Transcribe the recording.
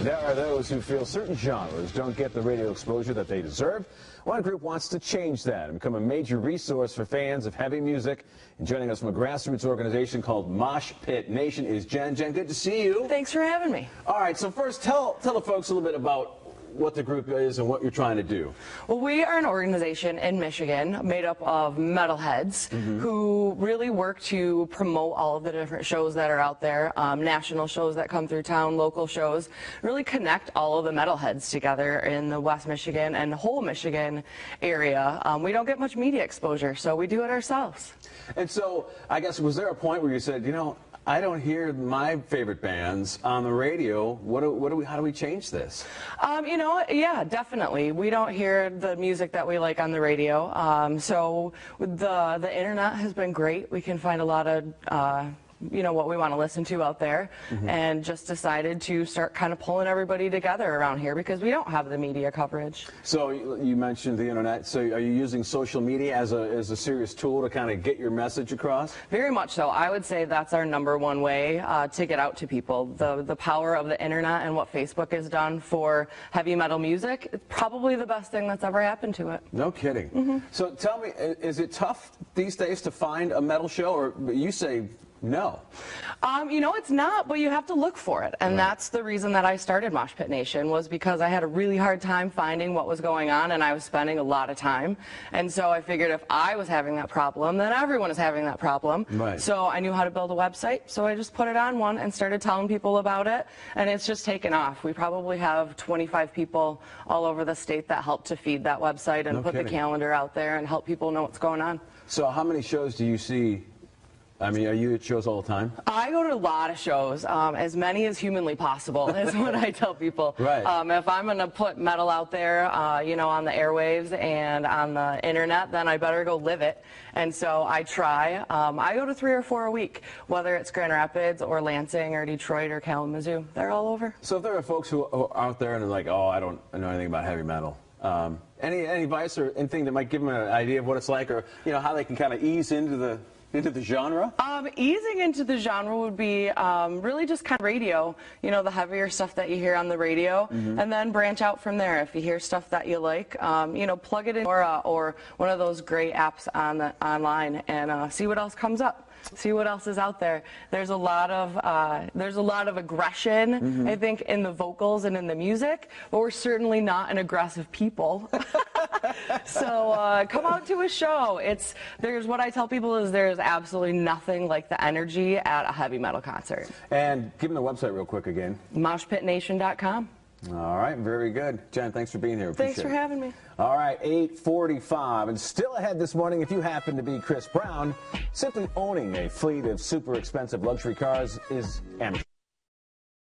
There are those who feel certain genres don't get the radio exposure that they deserve. One group wants to change that and become a major resource for fans of heavy music. And joining us from a grassroots organization called MoshPit Nation is Jen. Jen, good to see you. Thanks for having me. All right, so first tell the folks a little bit about what the group is and what you're trying to do. Well, we are an organization in Michigan made up of metalheads who really work to promote all of the different shows that are out there, national shows that come through town, local shows, really connect all of the metalheads together in the West Michigan and the whole Michigan area. We don't get much media exposure, so we do it ourselves. And so, I guess, was there a point where you said, you know, I don't hear my favorite bands on the radio. How do we change this? You know, yeah, definitely. We don't hear the music that we like on the radio. So the internet has been great. We can find a lot of you know, what we want to listen to out there, and just decided to start kind of pulling everybody together around here because we don't have the media coverage. So you mentioned the internet. So are you using social media as a serious tool to kind of get your message across? Very much so. I would say that's our #1 way to get out to people. The power of the internet and what Facebook has done for heavy metal music is probably the best thing that's ever happened to it. No kidding. So tell me, is it tough these days to find a metal show, or you say no? You know, it's not, but you have to look for it. And that's the reason that I started MoshPit Nation, was because I had a really hard time finding what was going on, and I was spending a lot of time. And so I figured if I was having that problem, then everyone is having that problem. Right. So I knew how to build a website, so I just put it on one and started telling people about it, and it's just taken off. We probably have 25 people all over the state that help to feed that website and put the calendar out there and help people know what's going on. So how many shows do you see? I mean, are you at shows all the time? I go to a lot of shows, as many as humanly possible is what I tell people. Right. If I'm going to put metal out there, you know, on the airwaves and on the internet, then I better go live it. And so I try. I go to 3 or 4 a week, whether it's Grand Rapids or Lansing or Detroit or Kalamazoo. They're all over. So if there are folks who are out there and are like, oh, I don't know anything about heavy metal, any advice or anything that might give them an idea of what it's like, or you know, how they can kind of ease into the genre? Easing into the genre would be really just kind of radio, you know, the heavier stuff that you hear on the radio, and then branch out from there. If you hear stuff that you like, you know, plug it in or one of those great apps online and see what else comes up. See what else is out there. There's a lot of aggression, I think, in the vocals and in the music, but we're certainly not an aggressive people. So come out to a show. There's what I tell people is there's absolutely nothing like the energy at a heavy metal concert. And give them the website real quick again. MoshPitNation.com. All right, very good. Jen, thanks for being here. Thanks for having me. All right, 8:45, and still ahead this morning, if you happen to be Chris Brown, simply owning a fleet of super expensive luxury cars is amateur.